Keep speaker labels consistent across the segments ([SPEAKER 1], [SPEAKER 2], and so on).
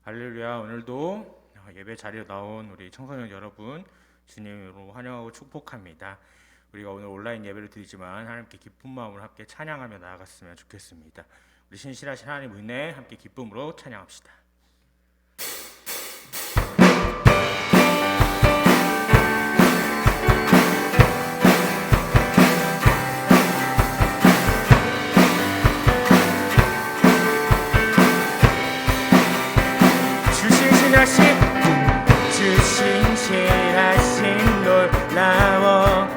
[SPEAKER 1] 할렐루야. 오늘도 예배 자리에 나온 우리 청소년 여러분 주님으로 환영하고 축복합니다. 우리가 오늘 온라인 예배를 드리지만 하나님께 기쁜 마음으로 함께 찬양하며 나아갔으면 좋겠습니다. 우리 신실하신 하나님 은혜 함께 기쁨으로 찬양합시다. 주 신실하신 놀라워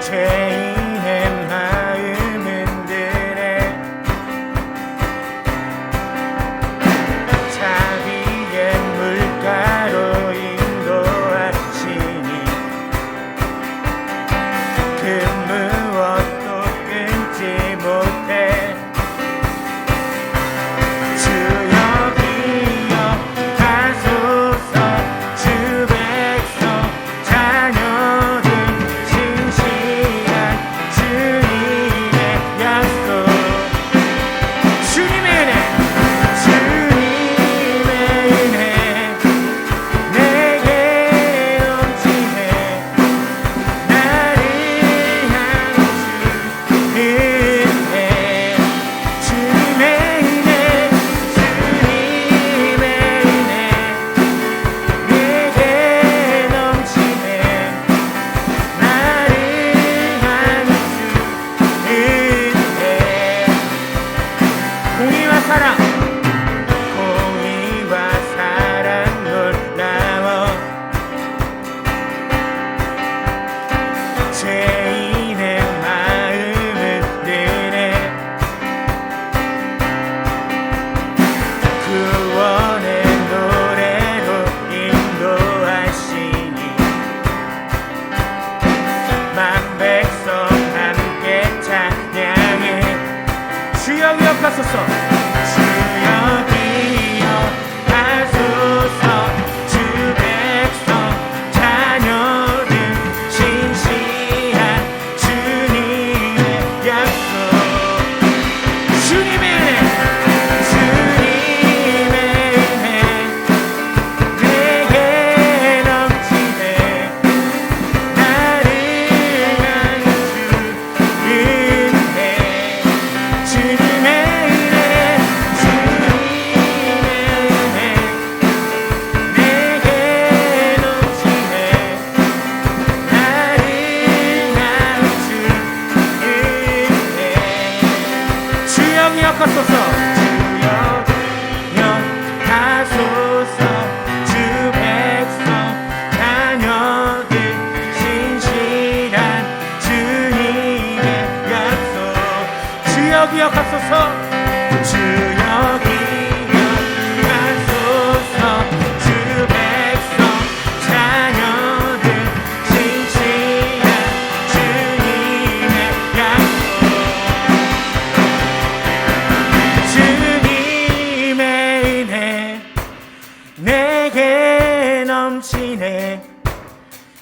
[SPEAKER 1] 죄인의 마음 흔드네 자비의 물가로 인도하시니 그 무엇도 끊지 못해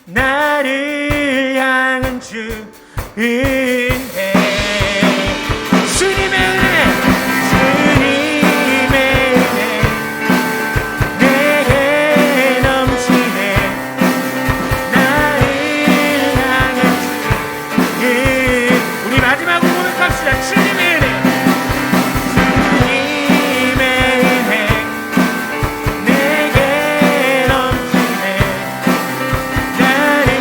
[SPEAKER 2] 나를 향한 주 은혜 주님의 은혜 주님의 은혜 내게 넘치네 나를 향한 주 은혜 우리 마지막으로 고백합시다. 주님의 은혜 나를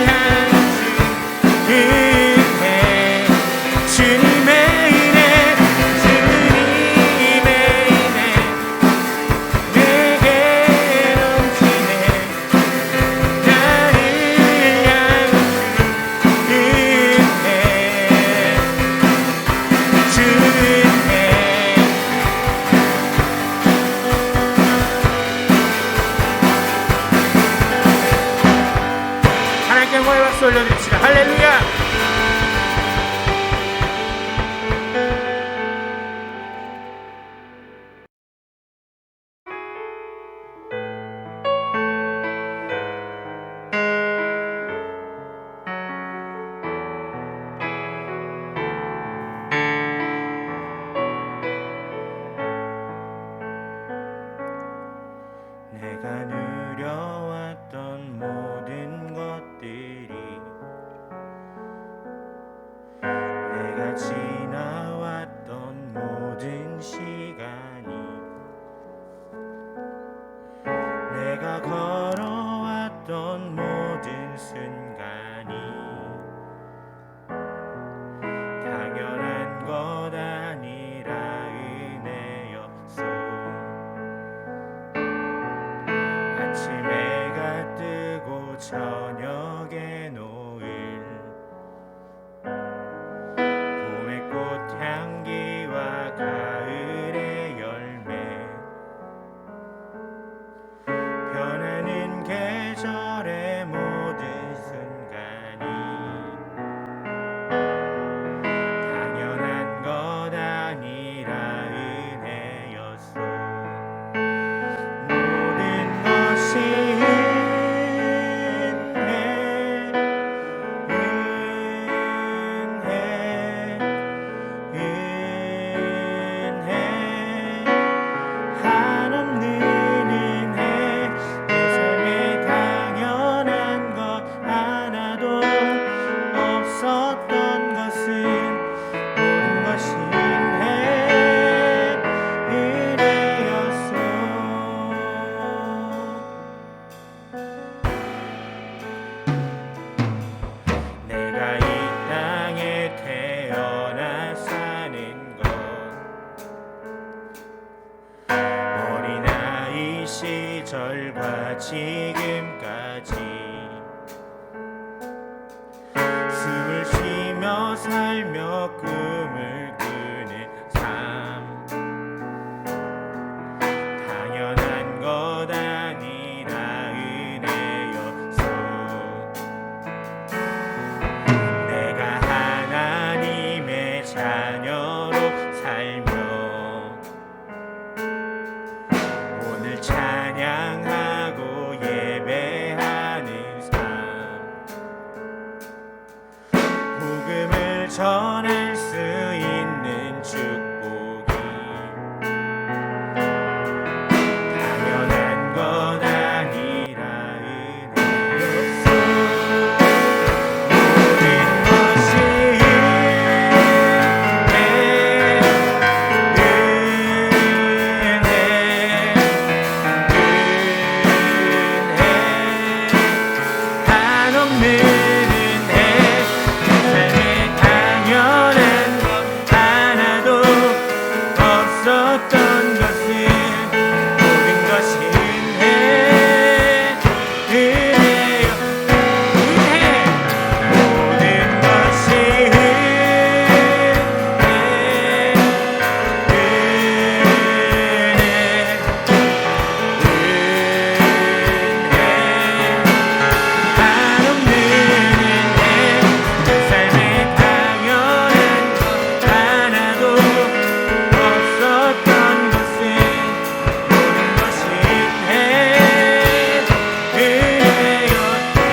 [SPEAKER 2] 향한 주
[SPEAKER 1] 지나왔던 모든 시간이 내가 걸어왔던 모든 순간이 당연한 것 아니라 은혜였소. 아침 해가 뜨고 저녁에 노을, 봄의 꽃향기와 가을의 열매, 변하는 계절의 모든 순간이 당연한 것 아니라 은혜였소. 모든 것이 은혜, 한없는 은혜. 내 삶에 당연한 것 하나도 없었던 것은 모든 것이 은혜였소. 내가 이 땅에 태어나 사는 것, 어린아이 시절과 지금까지 숨을 쉬며 살며 꿈을 꾸는 삶, 당연한 것 아니라 은혜였소. 내가 하나님의 자녀로 살며 오늘 찬양하고 예배하는 삶, 복음을 전할 수 있는 축복이 당연한 것 아니라 은혜였소. 모든 것이 한없는 은혜. 내 삶에 당연한 것 하나도 없었던 것은 모든 것이 은혜요.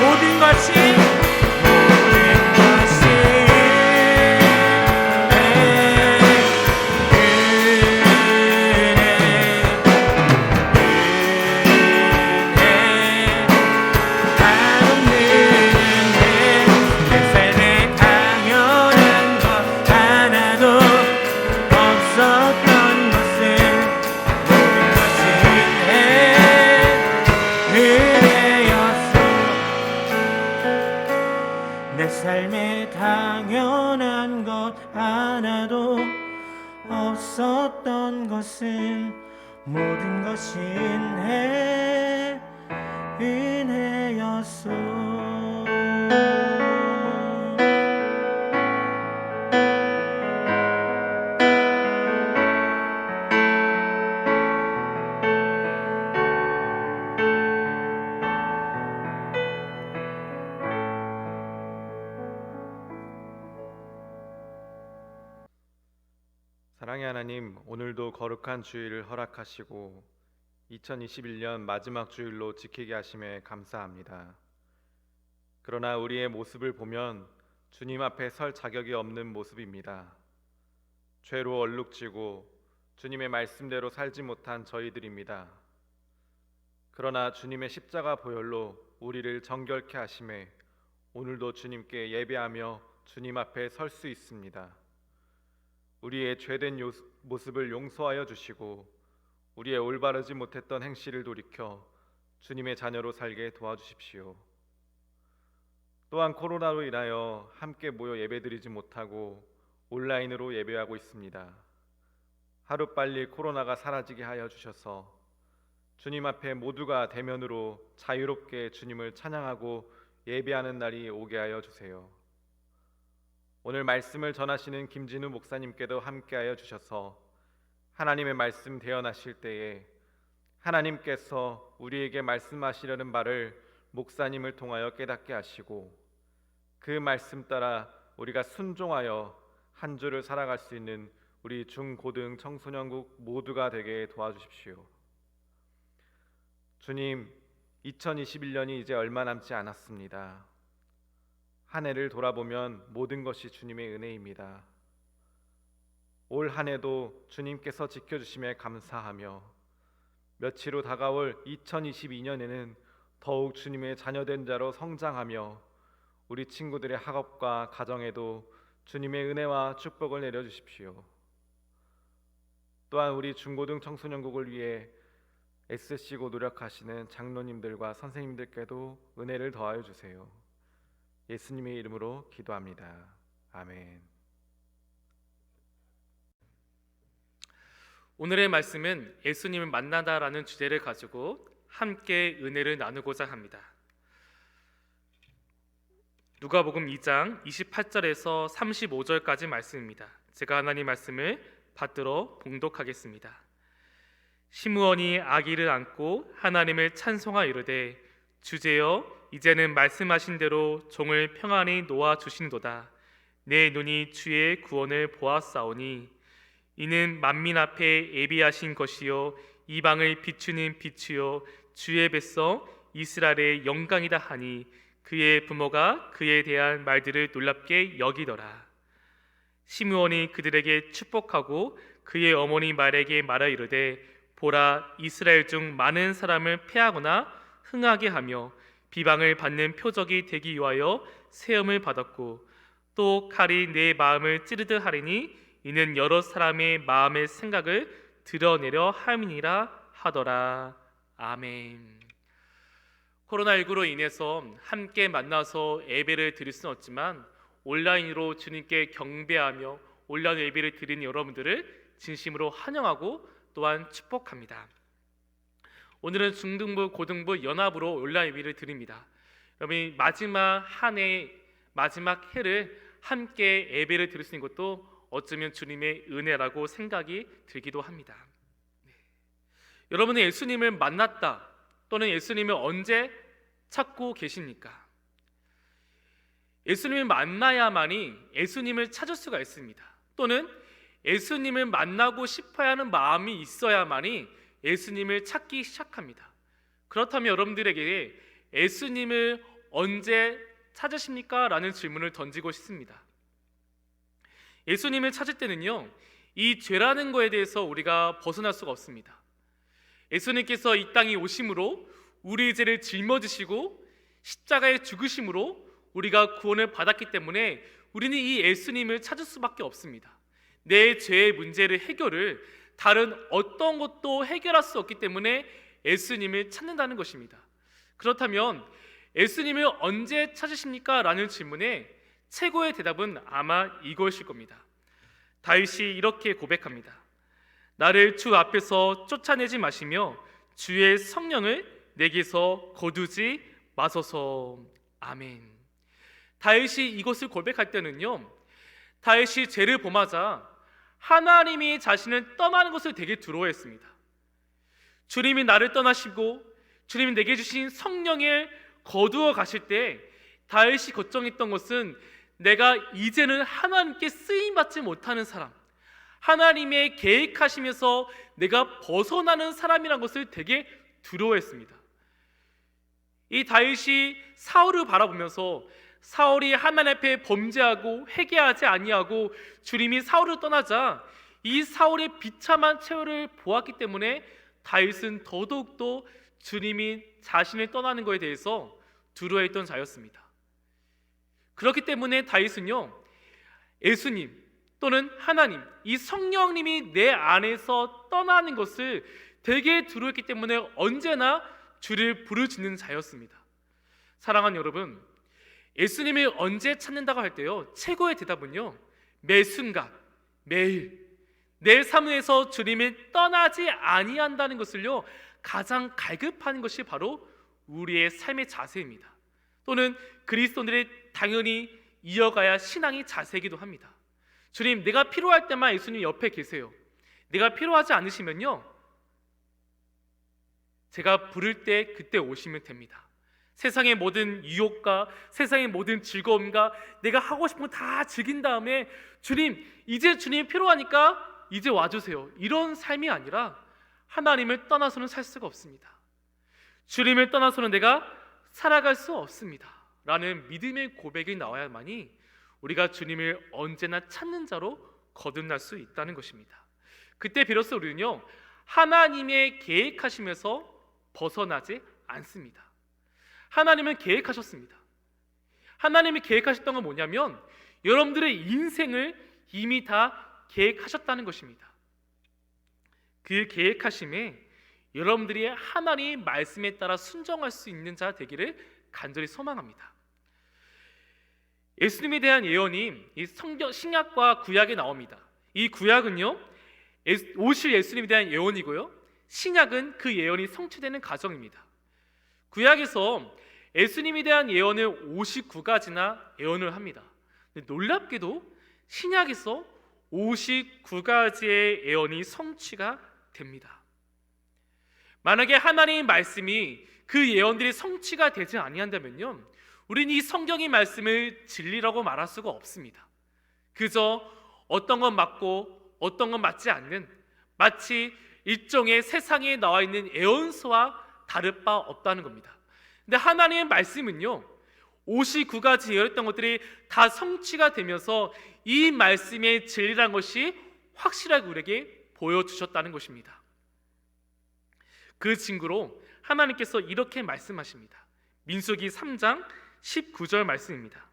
[SPEAKER 1] 모든 것이 한없는 은혜. 내 삶에 당연한 것 하나도 없었던 것은 모든 것이 은혜요. 모든 것이 내 삶에 당연한 것 하나도 없었던 것은 모든 것이 은혜였소.
[SPEAKER 3] 사랑의 하나님, 오늘도 거룩한 주일을 허락하시고 2021년 마지막 주일로 지키게 하심에 감사합니다. 그러나 우리의 모습을 보면 주님 앞에 설 자격이 없는 모습입니다. 죄로 얼룩지고 주님의 말씀대로 살지 못한 저희들입니다. 그러나 주님의 십자가 보혈로 우리를 정결케 하심에 오늘도 주님께 예배하며 주님 앞에 설 수 있습니다. 우리의 죄된 모습을 용서하여 주시고 우리의 올바르지 못했던 행실을 돌이켜 주님의 자녀로 살게 도와주십시오. 또한 코로나로 인하여 함께 모여 예배드리지 못하고 온라인으로 예배하고 있습니다. 하루빨리 코로나가 사라지게 하여 주셔서 주님 앞에 모두가 대면으로 자유롭게 주님을 찬양하고 예배하는 날이 오게 하여 주세요. 오늘 말씀을 전하시는 김진우 목사님께도 함께하여 주셔서 하나님의 말씀 대언하실 때에 하나님께서 우리에게 말씀하시려는 바를 목사님을 통하여 깨닫게 하시고 그 말씀 따라 우리가 순종하여 한 주를 살아갈 수 있는 우리 중고등 청소년국 모두가 되게 도와주십시오. 주님, 2021년이 이제 얼마 남지 않았습니다. 한 해를 돌아보면 모든 것이 주님의 은혜입니다. 올 한 해도 주님께서 지켜주심에 감사하며 며칠 후 다가올 2022년에는 더욱 주님의 자녀된 자로 성장하며 우리 친구들의 학업과 가정에도 주님의 은혜와 축복을 내려주십시오. 또한 우리 중고등 청소년국을 위해 애쓰시고 노력하시는 장로님들과 선생님들께도 은혜를 더하여 주세요. 예수님의 이름으로 기도합니다. 아멘.
[SPEAKER 2] 오늘의 말씀은 예수님을 만나다라는 주제를 가지고 함께 은혜를 나누고자 합니다. 누가복음 2장 28절에서 35절까지 말씀입니다. 제가 하나님 말씀을 받들어 봉독하겠습니다. 시므온이 아기를 안고 하나님을 찬송하여 이르되 주제여 이제는 말씀하신 대로 종을 평안히 놓아 주신도다. 내 눈이 주의 구원을 보았사오니 이는 만민 앞에 예비하신 것이요 이방을 비추는 빛이요 주의 뱃성 이스라엘의 영광이다 하니 그의 부모가 그에 대한 말들을 놀랍게 여기더라. 시므온이 그들에게 축복하고 그의 어머니 말에게 말하 이르되 보라 이스라엘 중 많은 사람을 패하거나 흥하게 하며 비방을 받는 표적이 되기 위하여 세움을 받았고 또 칼이 내 마음을 찌르듯 하리니 이는 여러 사람의 마음의 생각을 드러내려 함이니라 하더라. 아멘. 코로나19로 인해서 함께 만나서 예배를 드릴 수는 없지만 온라인으로 주님께 경배하며 온라인 예배를 드리는 여러분들을 진심으로 환영하고 또한 축복합니다. 오늘은 중등부, 고등부 연합으로 온라인 예배를 드립니다. 여러분이 마지막 한 해, 마지막 해를 함께 예배를 드릴 수 있는 것도 어쩌면 주님의 은혜라고 생각이 들기도 합니다. 여러분은 예수님을 만났다 또는 예수님을 언제 찾고 계십니까? 예수님을 만나야만이 예수님을 찾을 수가 있습니다. 또는 예수님을 만나고 싶어야 하는 마음이 있어야만이 예수님을 찾기 시작합니다. 그렇다면 여러분들에게 예수님을 언제 찾으십니까? 라는 질문을 던지고 싶습니다. 예수님을 찾을 때는요, 이 죄라는 거에 대해서 우리가 벗어날 수가 없습니다. 예수님께서 이 땅에 오심으로 우리의 죄를 짊어지시고 십자가에 죽으심으로 우리가 구원을 받았기 때문에 우리는 이 예수님을 찾을 수밖에 없습니다. 내 죄의 문제를 해결을 다른 어떤 것도 해결할 수 없기 때문에 예수님을 찾는다는 것입니다. 그렇다면 예수님을 언제 찾으십니까? 라는 질문에 최고의 대답은 아마 이것일 겁니다. 다윗이 이렇게 고백합니다. 나를 주 앞에서 쫓아내지 마시며 주의 성령을 내게서 거두지 마소서. 아멘. 다윗이 이것을 고백할 때는요, 다윗이 죄를 범하자 하나님이 자신을 떠나는 것을 되게 두려워했습니다. 주님이 나를 떠나시고 주님이 내게 주신 성령을 거두어 가실 때 다윗이 걱정했던 것은 내가 이제는 하나님께 쓰임받지 못하는 사람, 하나님의 계획하시면서 내가 벗어나는 사람이라는 것을 되게 두려워했습니다. 이 다윗이 사울을 바라보면서 사울이 하나님 앞에 범죄하고 회개하지 아니하고 주님이 사울을 떠나자 이 사울의 비참한 최후를 보았기 때문에 다윗은 더더욱더 주님이 자신을 떠나는 것에 대해서 두려워했던 자였습니다. 그렇기 때문에 다윗은요, 예수님 또는 하나님, 이 성령님이 내 안에서 떠나는 것을 되게 두려웠기 때문에 언제나 주를 부르짖는 자였습니다. 사랑하는 여러분, 예수님을 언제 찾는다고 할 때요, 최고의 대답은요, 매 순간, 매일 내 삶에서 주님을 떠나지 아니한다는 것을요, 가장 갈급하는 것이 바로 우리의 삶의 자세입니다. 또는 그리스도인들이 당연히 이어가야 신앙의 자세이기도 합니다. 주님, 내가 필요할 때만 예수님 옆에 계세요. 내가 필요하지 않으시면요, 제가 부를 때 그때 오시면 됩니다. 세상의 모든 유혹과 세상의 모든 즐거움과 내가 하고 싶은 거 다 즐긴 다음에 주님, 이제 주님이 필요하니까 이제 와주세요, 이런 삶이 아니라 하나님을 떠나서는 살 수가 없습니다. 주님을 떠나서는 내가 살아갈 수 없습니다 라는 믿음의 고백이 나와야만이 우리가 주님을 언제나 찾는 자로 거듭날 수 있다는 것입니다. 그때 비로소 우리는요, 하나님의 계획하심에서 벗어나지 않습니다. 하나님은 계획하셨습니다. 하나님이 계획하셨던 건 뭐냐면 여러분들의 인생을 이미 다 계획하셨다는 것입니다. 그 계획하심에 여러분들이 하나님의 말씀에 따라 순종할 수 있는 자 되기를 간절히 소망합니다. 예수님에 대한 예언이 이 성경 신약과 구약에 나옵니다. 이 구약은요, 오실 예수님에 대한 예언이고요, 신약은 그 예언이 성취되는 과정입니다. 구약에서 예수님에 대한 예언을 59가지나 예언을 합니다. 근데 놀랍게도 신약에서 59가지의 예언이 성취가 됩니다. 만약에 하나님의 말씀이 그 예언들이 성취가 되지 아니한다면요, 우리는 이 성경의 말씀을 진리라고 말할 수가 없습니다. 그저 어떤 건 맞고 어떤 건 맞지 않는, 마치 일종의 세상에 나와 있는 예언서와 다를 바 없다는 겁니다. 근데 하나님의 말씀은요, 59가지 예언했던 것들이 다 성취가 되면서 이 말씀의 진리란 것이 확실하게 우리에게 보여주셨다는 것입니다. 그 증거로 하나님께서 이렇게 말씀하십니다. 민수기 3장 19절 말씀입니다.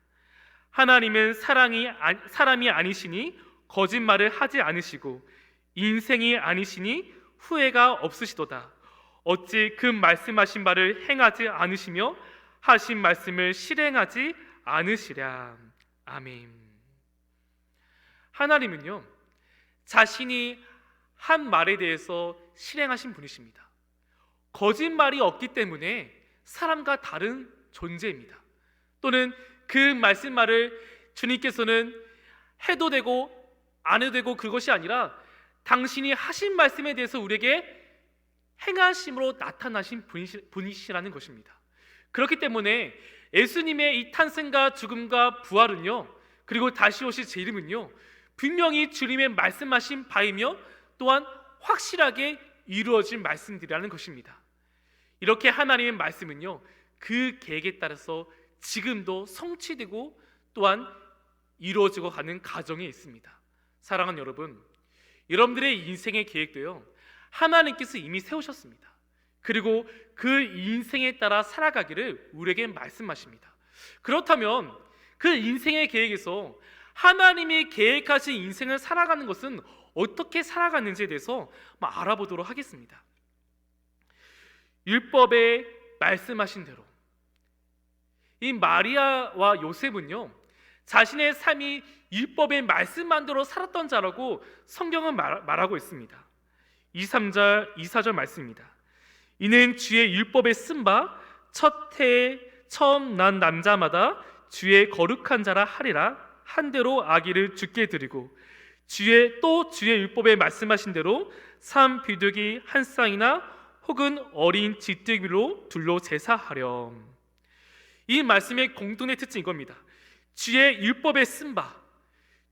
[SPEAKER 2] 하나님은 사람이 아니시니 거짓말을 하지 않으시고 인생이 아니시니 후회가 없으시도다. 어찌 그 말씀하신 바를 행하지 않으시며 하신 말씀을 실행하지 않으시랴. 아멘. 하나님은요, 자신이 한 말에 대해서 실행하신 분이십니다. 거짓말이 없기 때문에 사람과 다른 존재입니다. 또는 그 말씀말을 주님께서는 해도 되고 안 해도 되고 그것이 아니라 당신이 하신 말씀에 대해서 우리에게 행하심으로 나타나신 분이시라는 것입니다. 그렇기 때문에 예수님의 이 탄생과 죽음과 부활은요, 그리고 다시 오실 제 이름은요, 분명히 주님의 말씀하신 바이며 또한 확실하게 이루어질 말씀들이라는 것입니다. 이렇게 하나님의 말씀은요, 그 계획에 따라서 지금도 성취되고 또한 이루어지고 가는 과정에 있습니다. 사랑하는 여러분, 여러분들의 인생의 계획도요, 하나님께서 이미 세우셨습니다. 그리고 그 인생에 따라 살아가기를 우리에게 말씀하십니다. 그렇다면 그 인생의 계획에서 하나님이 계획하신 인생을 살아가는 것은 어떻게 살아가는지에 대해서 알아보도록 하겠습니다. 율법에 말씀하신 대로 이 마리아와 요셉은요, 자신의 삶이 율법의 말씀만대로 살았던 자라고 성경은 말하고 있습니다. 23절, 24절 말씀입니다. 이는 주의 율법에 쓴 바 첫 해에 처음 난 남자마다 주의 거룩한 자라 하리라 한 대로 아기를 주께 드리고 주의 율법에 말씀하신 대로 삼 비둘기 한 쌍이나 혹은 어린 쥐뜨기로 둘로 제사하렴. 이 말씀의 공통의 특징이 이겁니다. 주의 율법에 쓴 바,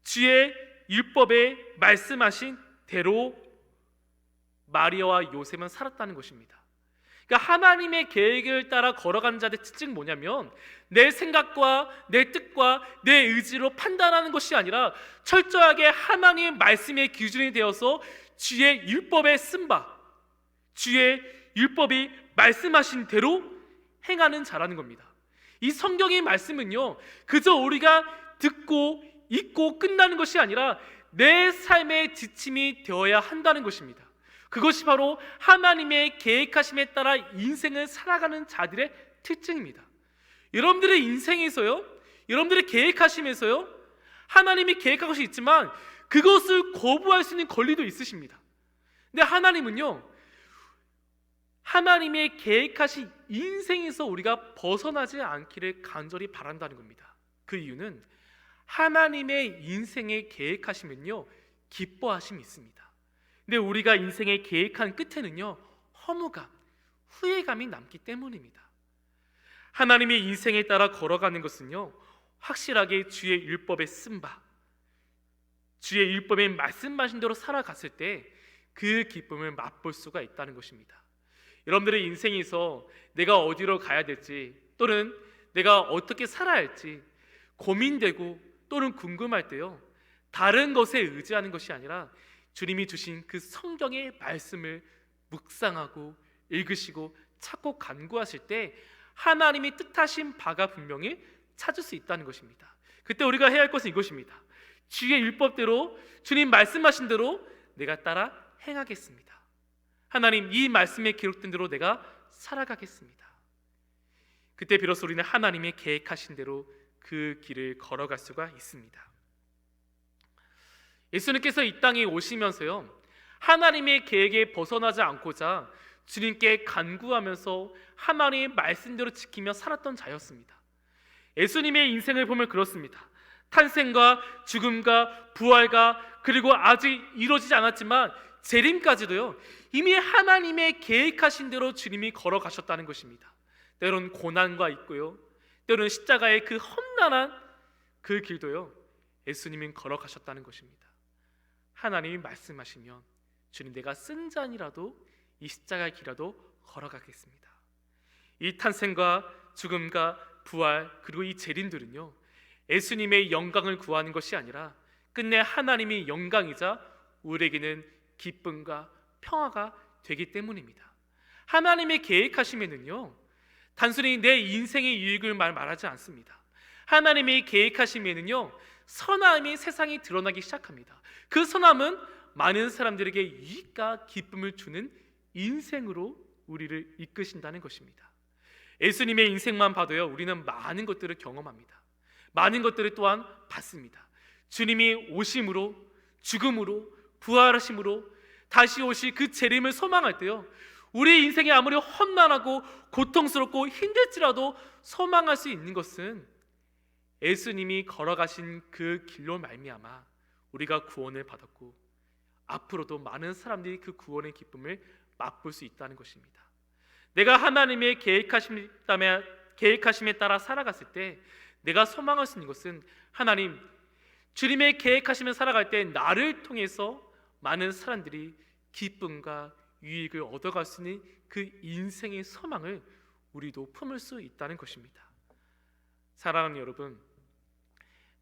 [SPEAKER 2] 주의 율법에 말씀하신 대로 마리아와 요셉은 살았다는 것입니다. 그러니까 하나님의 계획을 따라 걸어가는 자들의 특징은 뭐냐면 내 생각과 내 뜻과 내 의지로 판단하는 것이 아니라 철저하게 하나님의 말씀의 기준이 되어서 주의 율법에 쓴 바, 주의 율법이 말씀하신 대로 행하는 자라는 겁니다. 이 성경의 말씀은요, 그저 우리가 듣고 읽고 끝나는 것이 아니라 내 삶의 지침이 되어야 한다는 것입니다. 그것이 바로 하나님의 계획하심에 따라 인생을 살아가는 자들의 특징입니다. 여러분들의 인생에서요, 여러분들의 계획하심에서요, 하나님이 계획한 것이 있지만 그것을 거부할 수 있는 권리도 있으십니다. 근데 하나님은요, 하나님의 계획하신 인생에서 우리가 벗어나지 않기를 간절히 바란다는 겁니다. 그 이유는 하나님의 인생의 계획하심은요, 기뻐하심이 있습니다. 근데 우리가 인생의 계획한 끝에는요, 허무감, 후회감이 남기 때문입니다. 하나님의 인생에 따라 걸어가는 것은요, 확실하게 주의 율법에 쓴 바, 주의 율법에 말씀하신 대로 살아갔을 때 그 기쁨을 맛볼 수가 있다는 것입니다. 여러분들의 인생에서 내가 어디로 가야 될지, 또는 내가 어떻게 살아야 할지 고민되고 또는 궁금할 때요, 다른 것에 의지하는 것이 아니라 주님이 주신 그 성경의 말씀을 묵상하고 읽으시고 찾고 간구하실 때 하나님이 뜻하신 바가 분명히 찾을 수 있다는 것입니다. 그때 우리가 해야 할 것은 이것입니다. 주의 율법대로, 주님 말씀하신 대로 내가 따라 행하겠습니다. 하나님, 이 말씀에 기록된 대로 내가 살아가겠습니다. 그때 비로소 우리는 하나님의 계획하신 대로 그 길을 걸어갈 수가 있습니다. 예수님께서 이 땅에 오시면서요, 하나님의 계획에 벗어나지 않고자 주님께 간구하면서 하나님의 말씀대로 지키며 살았던 자였습니다. 예수님의 인생을 보면 그렇습니다. 탄생과 죽음과 부활과 그리고 아직 이루어지지 않았지만 재림까지도요, 이미 하나님의 계획하신 대로 주님이 걸어가셨다는 것입니다. 때로는 고난과 있고요, 때로는 십자가의 그 험난한 그 길도요, 예수님은 걸어가셨다는 것입니다. 하나님이 말씀하시면 주님, 내가 쓴 잔이라도 이 십자가의 길이라도 걸어가겠습니다. 이 탄생과 죽음과 부활 그리고 이 재림들은요, 예수님의 영광을 구하는 것이 아니라 끝내 하나님의 영광이자 우리에게는 기쁨과 평화가 되기 때문입니다. 하나님의 계획하심에는요, 단순히 내 인생의 유익을 말하지 않습니다. 하나님의 계획하심에는요, 선함이 세상에 드러나기 시작합니다. 그 선함은 많은 사람들에게 유익과 기쁨을 주는 인생으로 우리를 이끄신다는 것입니다. 예수님의 인생만 봐도요, 우리는 많은 것들을 경험합니다. 많은 것들을 또한 받습니다. 주님이 오심으로, 죽음으로, 부활하심으로 다시 오실 그 재림을 소망할 때요, 우리 인생이 아무리 험난하고 고통스럽고 힘들지라도 소망할 수 있는 것은 예수님이 걸어가신 그 길로 말미암아 우리가 구원을 받았고 앞으로도 많은 사람들이 그 구원의 기쁨을 맛볼 수 있다는 것입니다. 내가 하나님의 계획하심에 따라 살아갔을 때 내가 소망할 수 있는 것은, 하나님, 주님의 계획하시며 살아갈 때 나를 통해서 많은 사람들이 기쁨과 유익을 얻어갈 수 있는 그 인생의 소망을 우리도 품을 수 있다는 것입니다. 사랑하는 여러분,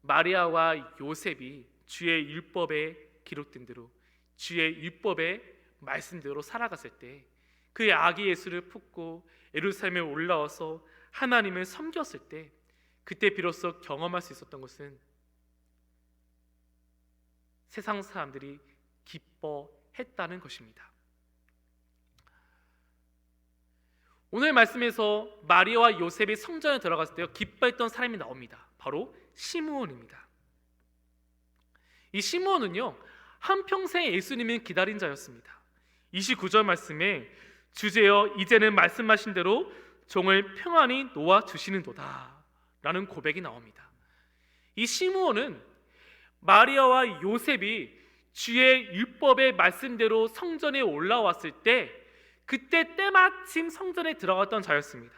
[SPEAKER 2] 마리아와 요셉이 주의 율법에 기록된 대로, 주의 율법의 말씀대로 살아갔을 때, 그의 아기 예수를 품고 예루살렘에 올라와서 하나님을 섬겼을 때, 그때 비로소 경험할 수 있었던 것은 세상 사람들이 기뻐했다는 것입니다. 오늘 말씀에서 마리아와 요셉이 성전에 들어갔을 때 기뻐했던 사람이 나옵니다. 바로 시므온입니다. 이 시므온은요, 한평생 예수님을 기다린 자였습니다. 29절 말씀에 주제여 이제는 말씀하신 대로 종을 평안히 놓아 주시는도다 라는 고백이 나옵니다. 이 시므온은 마리아와 요셉이 주의 율법의 말씀대로 성전에 올라왔을 때 그때 때마침 성전에 들어갔던 자였습니다.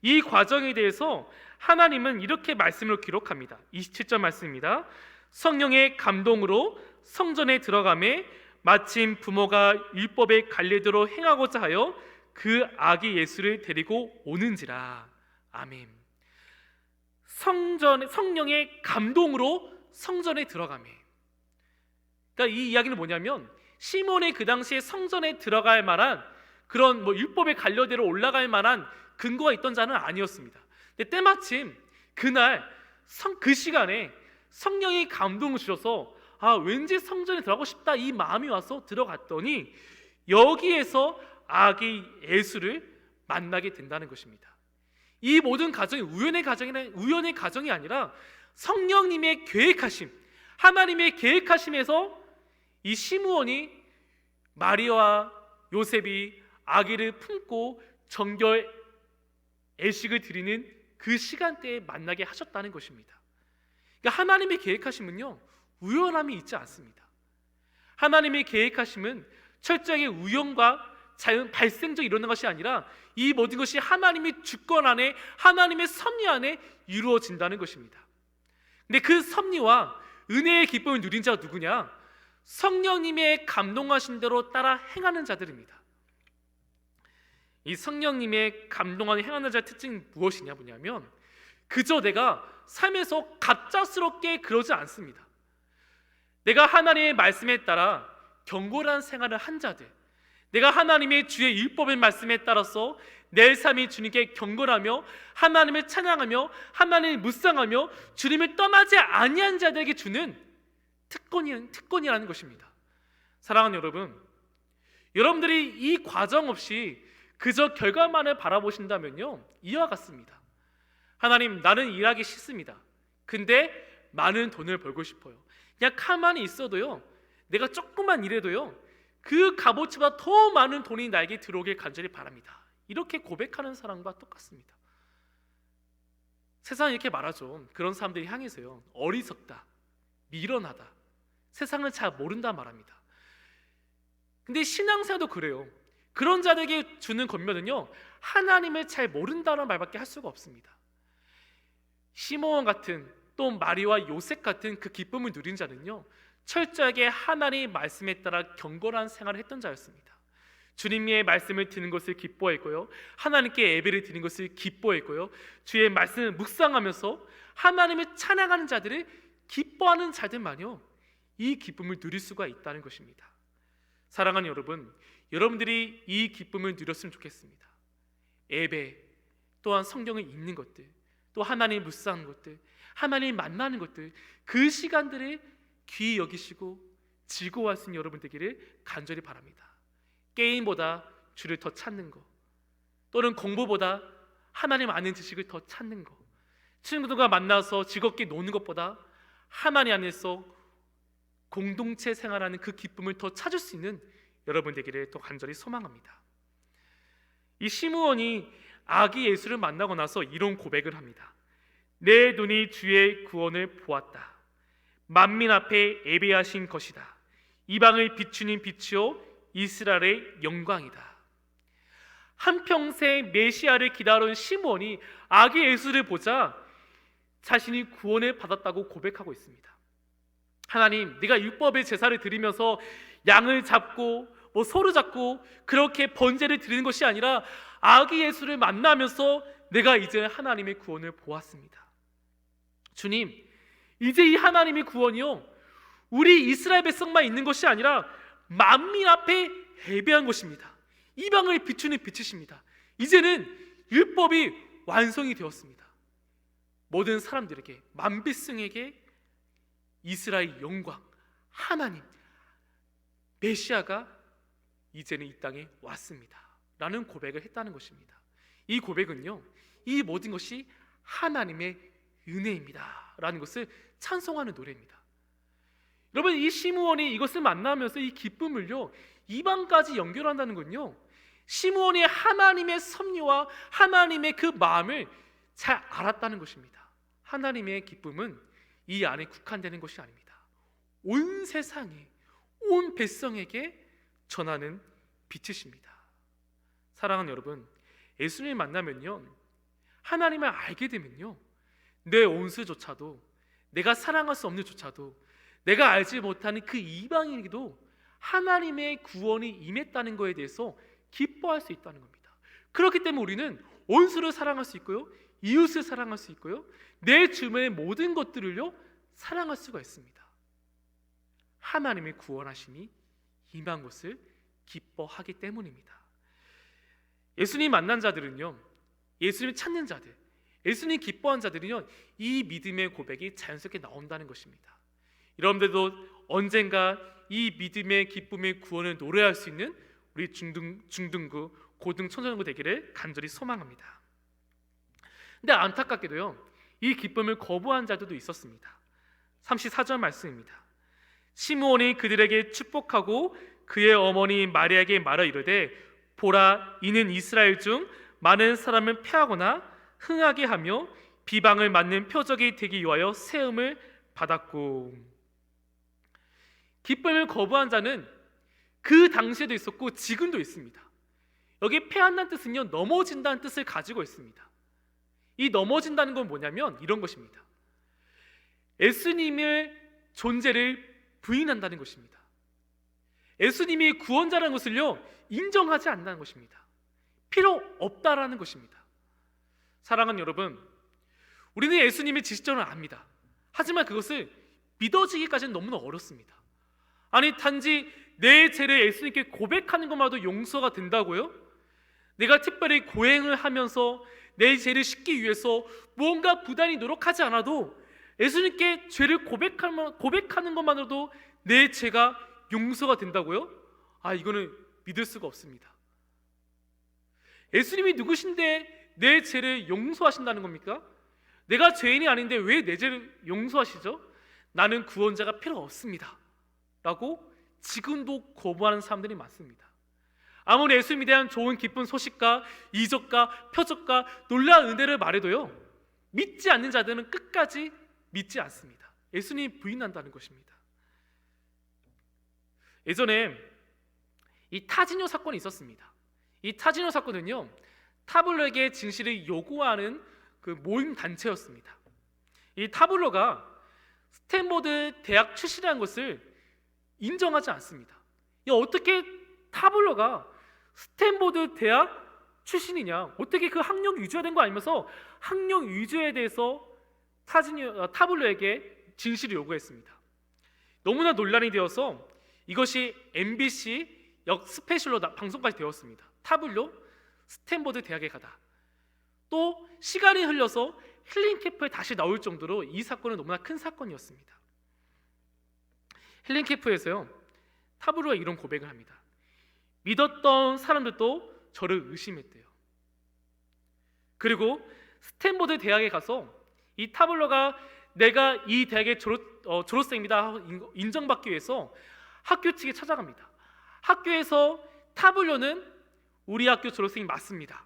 [SPEAKER 2] 이 과정에 대해서 하나님은 이렇게 말씀을 기록합니다. 27절 말씀입니다. 성령의 감동으로 성전에 들어가매 마침 부모가 율법의 관례대로 행하고자 하여 그 아기 예수를 데리고 오는지라. 아멘. 성령의 감동으로 성전에 들어가매. 그러니까 이 이야기는 뭐냐면, 시몬이 그 당시에 성전에 들어갈 만한 그런 율법의 관례대로 올라갈 만한 근거가 있던 자는 아니었습니다. 근데 때마침 그날 그 시간에 성령이 감동을 주셔서 왠지 성전에 들어가고 싶다 이 마음이 와서 들어갔더니 여기에서 아기 예수를 만나게 된다는 것입니다. 이 모든 가정이 우연의 가정이 아니라 성령님의 계획하심, 하나님의 계획하심에서 이 시므온이 마리아와 요셉이 아기를 품고 정결 애식을 드리는 그 시간대에 만나게 하셨다는 것입니다. 그러니까 하나님의 계획하심은요, 우연함이 있지 않습니다. 하나님의 계획하심은 철저하게 우연과 자연 발생적으로 일어난 것이 아니라 이 모든 것이 하나님의 주권 안에, 하나님의 섭리 안에 이루어진다는 것입니다. 근데 그 섭리와 은혜의 기쁨을 누린 자가 누구냐? 성령님의 감동하신 대로 따라 행하는 자들입니다. 이 성령님의 감동하는 행하는 자의 특징이 무엇이냐면 그저 내가 삶에서 갑작스럽게 그러지 않습니다. 내가 하나님의 말씀에 따라 경건한 생활을 한 자들, 내가 하나님의 주의 율법의 말씀에 따라서 내 삶이 주님께 경건하며 하나님을 찬양하며 하나님을 묵상하며 주님을 떠나지 아니한 자들에게 주는 특권이라는 것입니다. 사랑하는 여러분, 여러분들이 이 과정 없이 그저 결과만을 바라보신다면요, 이와 같습니다. 하나님, 나는 일하기 싫습니다. 근데 많은 돈을 벌고 싶어요. 그냥 가만히 있어도요, 내가 조금만 일해도요, 그 값어치보다 더 많은 돈이 나에게 들어오길 간절히 바랍니다. 이렇게 고백하는 사람과 똑같습니다. 세상은 이렇게 말하죠. 그런 사람들이 향해서요, 어리석다, 미련하다, 세상을 잘 모른다 말합니다. 근데 신앙생활도 그래요. 그런 자들에게 주는 권면은요, 하나님을 잘 모른다는 말밖에 할 수가 없습니다. 시므온 같은, 또 마리와 요셉 같은 그 기쁨을 누린 자는요, 철저하게 하나님의 말씀에 따라 경건한 생활을 했던 자였습니다. 주님의 말씀을 듣는 것을 기뻐했고요, 하나님께 예배를 드리는 것을 기뻐했고요, 주의 말씀을 묵상하면서 하나님을 찬양하는 자들을 기뻐하는 자들만요, 이 기쁨을 누릴 수가 있다는 것입니다. 사랑하는 여러분, 여러분들이 이 기쁨을 누렸으면 좋겠습니다. 예배, 또한 성경을 읽는 것들, 또 하나님을 묵상하는 것들, 하나님을 만나는 것들, 그 시간들을 귀히 여기시고 즐거워할 수 있는 여러분 되기를 간절히 바랍니다. 게임보다 주를 더 찾는 것, 또는 공부보다 하나님 아는 지식을 더 찾는 것, 친구들과 만나서 즐겁게 노는 것보다 하나님 안에서 공동체 생활하는 그 기쁨을 더 찾을 수 있는 여러분 되기를 또 간절히 소망합니다. 이 시므온이 아기 예수를 만나고 나서 이런 고백을 합니다. 내 눈이 주의 구원을 보았다. 만민 앞에 예배하신 것이다. 이방을 비추는 빛이요 이스라엘의 영광이다. 한평생 메시아를 기다려온 시므온이 아기 예수를 보자 자신이 구원을 받았다고 고백하고 있습니다. 하나님, 네가 율법의 제사를 드리면서 양을 잡고 소를 잡고 그렇게 번제를 드리는 것이 아니라 아기 예수를 만나면서 내가 이제 하나님의 구원을 보았습니다. 주님, 이제 이 하나님의 구원이요, 우리 이스라엘 백성만 있는 것이 아니라 만민 앞에 예배한 것입니다. 이방을 비추는 빛이십니다. 이제는 율법이 완성이 되었습니다. 모든 사람들에게, 만백성에게 이스라엘 영광, 하나님, 메시아가 이제는 이 땅에 왔습니다 라는 고백을 했다는 것입니다. 이 고백은요, 이 모든 것이 하나님의 은혜입니다 라는 것을 찬송하는 노래입니다. 여러분, 이 시므온이 이것을 만나면서 이 기쁨을요, 이방까지 연결한다는 건요, 시므온이 하나님의 섭리와 하나님의 그 마음을 잘 알았다는 것입니다. 하나님의 기쁨은 이 안에 국한되는 것이 아닙니다. 온 세상에, 온 백성에게 전하는 빛이십니다. 사랑하는 여러분, 예수님을 만나면요, 하나님을 알게 되면요, 내 온수조차도, 내가 사랑할 수 없는 조차도, 내가 알지 못하는 그 이방인에게도 하나님의 구원이 임했다는 것에 대해서 기뻐할 수 있다는 겁니다. 그렇기 때문에 우리는 온수를 사랑할 수 있고요, 이웃을 사랑할 수 있고요, 내 주변의 모든 것들을요 사랑할 수가 있습니다. 하나님의 구원하심이 임한 것을 기뻐하기 때문입니다. 예수님 만난 자들은요, 예수님 찾는 자들, 예수님 기뻐한 자들은요, 이 믿음의 고백이 자연스럽게 나온다는 것입니다. 여러분들도 언젠가 이 믿음의 기쁨의 구원을 노래할 수 있는 우리 중등부, 고등 청소년부 되기를 간절히 소망합니다. 근데 안타깝게도요, 이 기쁨을 거부한 자들도 있었습니다. 34절 말씀입니다. 시므온이 그들에게 축복하고 그의 어머니 마리아에게 말하 이르되 보라, 이는 이스라엘 중 많은 사람을 패하거나 흥하게 하며 비방을 맞는 표적이 되기 위하여 세움을 받았고. 기쁨을 거부한 자는 그 당시에도 있었고 지금도 있습니다. 여기 패한다는 뜻은요, 넘어진다는 뜻을 가지고 있습니다. 이 넘어진다는 건 뭐냐면 이런 것입니다. 예수님의 존재를 부인한다는 것입니다. 예수님이 구원자라는 것을요, 인정하지 않는다는 것입니다. 필요 없다라는 것입니다. 사랑하는 여러분, 우리는 예수님의 지식적으로 압니다. 하지만 그것을 믿어지기까지는 너무나 어렵습니다. 아니, 단지 내 죄를 예수님께 고백하는 것만도 용서가 된다고요? 내가 특별히 고행을 하면서 내 죄를 씻기 위해서 무언가 부단히 노력하지 않아도 예수님께 죄를 고백하는 것만으로도 내 죄가 용서가 된다고요? 이거는 믿을 수가 없습니다. 예수님이 누구신데 내 죄를 용서하신다는 겁니까? 내가 죄인이 아닌데 왜 내 죄를 용서하시죠? 나는 구원자가 필요 없습니다 라고 지금도 거부하는 사람들이 많습니다. 아무리 예수님에 대한 좋은 기쁜 소식과 이적과 표적과 놀라운 은혜를 말해도요, 믿지 않는 자들은 끝까지 믿지 않습니다. 예수님 부인한다는 것입니다. 예전에 이 타지뇨 사건이 있었습니다. 이 타지뇨 사건은요, 타블로에게 진실을 요구하는 그 모임 단체였습니다. 이 타블로가 스탠포드 대학 출신이라는 것을 인정하지 않습니다. 어떻게 타블로가 스탠포드 대학 출신이냐, 어떻게 그 학력 위조가 된 거 아니면서 학력 위조에 대해서 타블로에게 진실을 요구했습니다. 너무나 논란이 되어서 이것이 MBC 역 스페셜로 방송까지 되었습니다. 타블로 스탠포드 대학에 가다. 또 시간이 흘러서 힐링 캠프에 다시 나올 정도로 이 사건은 너무나 큰 사건이었습니다. 힐링 캠프에서요, 타블로가 이런 고백을 합니다. 믿었던 사람들도 저를 의심했대요. 그리고 스탠포드 대학에 가서 이 타블로가 내가 이 대학의 졸업생입니다 인정받기 위해서 학교 측에 찾아갑니다. 학교에서 타블로는 우리 학교 졸업생이 맞습니다.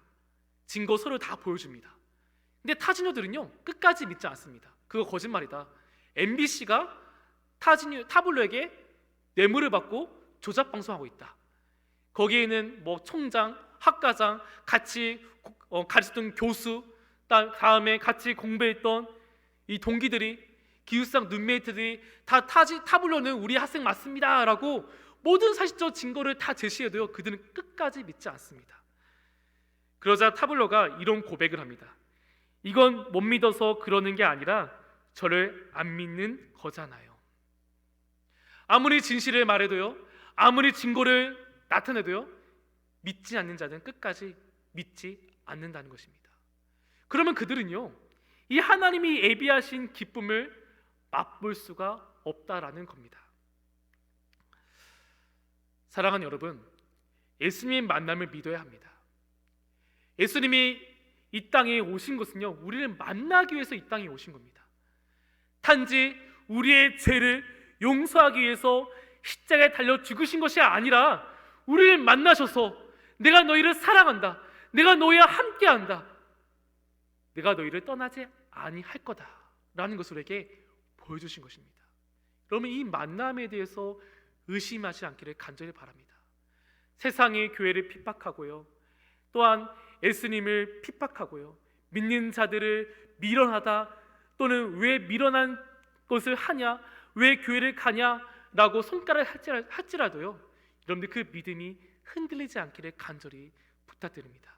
[SPEAKER 2] 증거 서로 다 보여줍니다. 근데 타지뇨들은요, 끝까지 믿지 않습니다. 그거 거짓말이다. MBC가 타블로에게 뇌물을 받고 조작 방송하고 있다. 거기에는 뭐 총장, 학과장, 같이 가르쳤던 교수, 다음에 같이 공부했던 이 동기들이, 기숙사 룸메이트들이 다 타블로는 우리 학생 맞습니다 라고 모든 사실적 증거를 다 제시해도요, 그들은 끝까지 믿지 않습니다. 그러자 타블로가 이런 고백을 합니다. 이건 못 믿어서 그러는 게 아니라 저를 안 믿는 거잖아요. 아무리 진실을 말해도요, 아무리 증거를 나타내도요, 믿지 않는 자는 끝까지 믿지 않는다는 것입니다. 그러면 그들은요, 이 하나님이 예비하신 기쁨을 맛볼 수가 없다라는 겁니다. 사랑하는 여러분, 예수님의 만남을 믿어야 합니다. 예수님이 이 땅에 오신 것은요, 우리를 만나기 위해서 이 땅에 오신 겁니다. 단지 우리의 죄를 용서하기 위해서 십자가에 달려 죽으신 것이 아니라 우리를 만나셔서 내가 너희를 사랑한다, 내가 너희와 함께한다, 내가 너희를 떠나지 아니할 거다 라는 것을 우리에게 보여주신 것입니다. 여러분, 이 만남에 대해서 의심하지 않기를 간절히 바랍니다. 세상이 교회를 핍박하고요, 또한 예수님을 핍박하고요, 믿는 자들을 미련하다, 또는 왜 미련한 것을 하냐, 왜 교회를 가냐라고 손가락을 할지라도요, 여러분들 그 믿음이 흔들리지 않기를 간절히 부탁드립니다.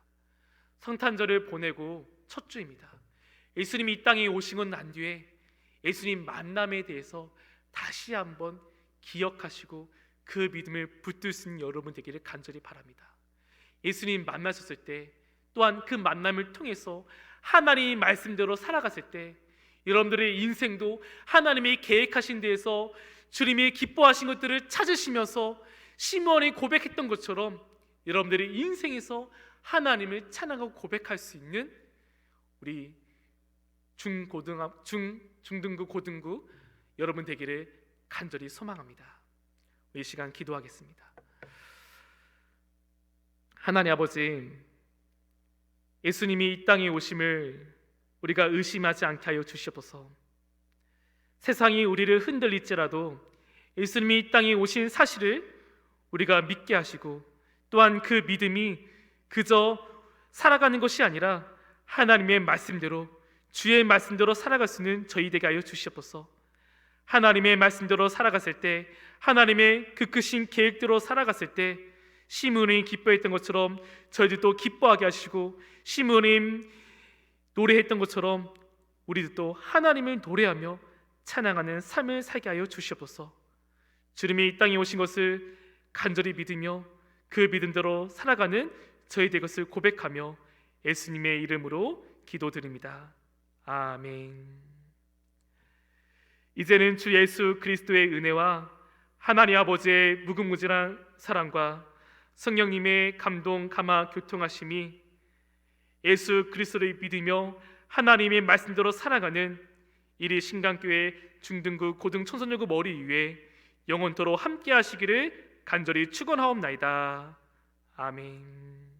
[SPEAKER 2] 성탄절을 보내고 첫 주입니다. 예수님이 이 땅에 오신 건 난 뒤에 예수님 만남에 대해서 다시 한번 기억하시고 그 믿음을 붙들 수 있는 여러분 되기를 간절히 바랍니다. 예수님 만나셨을 때, 또한 그 만남을 통해서 하나님의 말씀대로 살아갔을 때 여러분들의 인생도 하나님이 계획하신 데에서 주님이 기뻐하신 것들을 찾으시면서 시므온이 고백했던 것처럼 여러분들의 인생에서 하나님을 찬양하고 고백할 수 있는 우리 중등부 고등부 여러분 되기를 간절히 소망합니다. 이 시간 기도하겠습니다. 하나님 아버지, 예수님이 이 땅에 오심을 우리가 의심하지 않게 하여 주시옵소서. 세상이 우리를 흔들릴지라도 예수님이 이 땅에 오신 사실을 우리가 믿게 하시고, 또한 그 믿음이 그저 살아가는 것이 아니라 하나님의 말씀대로, 주의 말씀대로 살아갈 수 있는 저희 되게 하여 주시옵소서. 하나님의 말씀대로 살아갔을 때, 하나님의 그 크신 계획대로 살아갔을 때 시므온이 기뻐했던 것처럼 저희들도 기뻐하게 하시고, 시므온이 노래했던 것처럼 우리도 또 하나님을 노래하며 찬양하는 삶을 살게 하여 주시옵소서. 주님이 이 땅에 오신 것을 간절히 믿으며 그 믿음대로 살아가는 저희 될 것을 고백하며 예수님의 이름으로 기도드립니다. 아멘. 이제는 주 예수 그리스도의 은혜와 하나님 아버지의 무궁무진한 사랑과 성령님의 감동 감화 교통하심이 예수 그리스도를 믿으며 하나님의 말씀대로 살아가는 이리 신강교회 중등부 고등 청소년부 머리 위에 영원토록 함께 하시기를 간절히 축원하옵나이다. 아멘.